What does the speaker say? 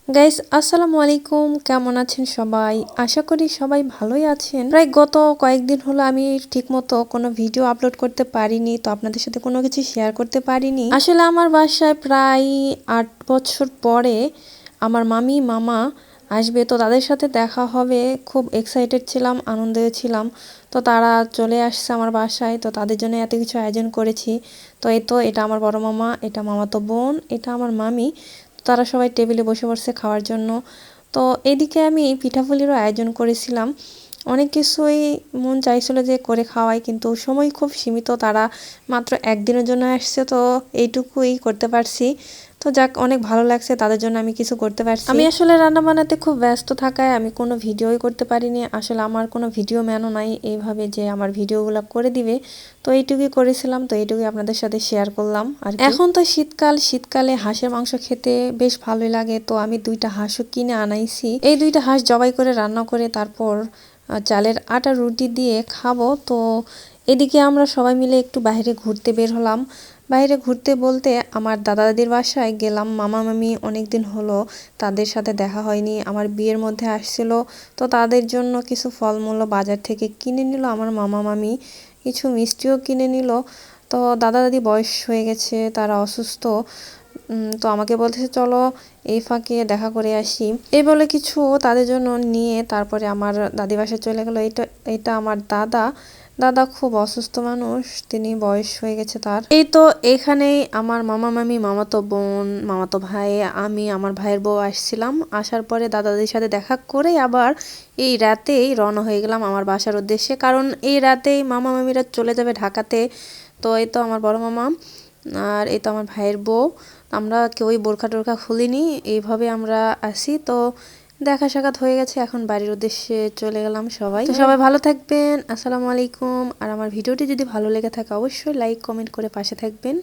Guys আসসালামু আলাইকুম, কেমন আছেন সবাই? আশা করি সবাই ভালোই আছেন। প্রায় গত কয়েকদিন হলো আমি ঠিকমতো কোনো ভিডিও আপলোড করতে পারিনি, তো আপনাদের সাথে কোনো কিছু শেয়ার করতে পারিনি। আসলে আমার বাসায় প্রায় 8 বছর পরে আমার মামি মামা আসবে, তো তাদের সাথে দেখা হবে। খুব এক্সাইটেড ছিলাম, আনন্দে ছিলাম। তো তারা চলে আসছে আমার বাসায়, তো তাদের জন্য এত কিছু আয়োজন করেছি। তো এটা আমার বড় মামা, এটা মামাতো বোন, এটা আমার মামি। তারা সবাই টেবিলে বসে পড়ছে খাওয়ার জন্য। তো এদিকে আমি পিঠাপুলিরও আয়োজন করেছিলাম। অনেক কিছুই মন চাইছিল যে করে খাওয়াই, কিন্তু সময় খুব সীমিত। তারা মাত্র একদিনের জন্য আসছে, তো এইটুকুই করতে পারছি। তো যাক, অনেক ভালো লাগছে, তাদের জন্য আমি কিছু করতে পারছি। আমি আসলে রান্না বান্নাতে খুব ব্যস্ত থাকায় আমি কোনো ভিডিওই করতে পারিনি। আসলে আমার কোনো ভিডিও ম্যানও নাই এইভাবে যে আমার ভিডিওগুলো করে দিবে। তো এইটুকুই করেছিলাম, তো এইটুকুই আপনাদের সাথে শেয়ার করলাম। আর এখন তো শীতকালে হাঁসের মাংস খেতে বেশ ভালোই লাগে। তো আমি 2টা হাঁসও কিনে আনাইছি। এই 2টা হাঁস জবাই করে রান্না করে তারপর চালের আটা রুটি দিয়ে খাবো। তো এদিকে আমরা সবাই মিলে একটু বাইরে ঘুরতে বের হলাম। বাইরে ঘুরতে বলতে আমার দাদা দাদির বাসায় গেলাম। মামা মামি অনেক দিন হলো, তাদের সাথে দেখা হয়নি। আমার বিয়ের মধ্যে আসছিল, তো তাদের জন্য কিছু ফলমূল বাজার থেকে কিনে নিল আমার মামা মামি, কিছু মিষ্টিও কিনে নিল। তো দাদা দাদি বয়স হয়ে গেছে, তারা অসুস্থ। তো আমাকে বলতেছে চলো এই ফাঁকে দেখা করে আসি। এই বলে কিছু তাদের জন্য নিয়ে তারপরে আমার দাদি বাসায় চলে গেল। এটা আমার দাদা। দাদা খুব অসুস্থ মানুষ, তিনি বয়স হয়ে গেছে তার। এই তো এখানেই আমার মামা মামি, মামাতো বোন, মামাতো ভাই, আমি, আমার ভাইয়ের বউ আসছিলাম। আসার পরে দাদা দাদির সাথে দেখা করে আবার এই রাতেই রওনা হয়ে গেলাম আমার বাসার উদ্দেশ্যে, কারণ এই রাতেই মামা মামিরা চলে যাবে ঢাকাতে। তো এই তো আমার বড় মামা আর এই তো আমার ভাইয়ের বউ, আমরা কেউই বোরখা টোরখা খুলিনি, এইভাবে আমরা আসি। তো দেখা সাক্ষাৎ হয়ে গেছে, এখন বাড়ির উদ্দেশ্যে চলে গেলাম সবাই। তো সবাই ভালো থাকবেন, আসসালামু আলাইকুম। আর আমার ভিডিওটি যদি ভালো লেগে থাকে অবশ্যই লাইক কমেন্ট করে পাশে থাকবেন।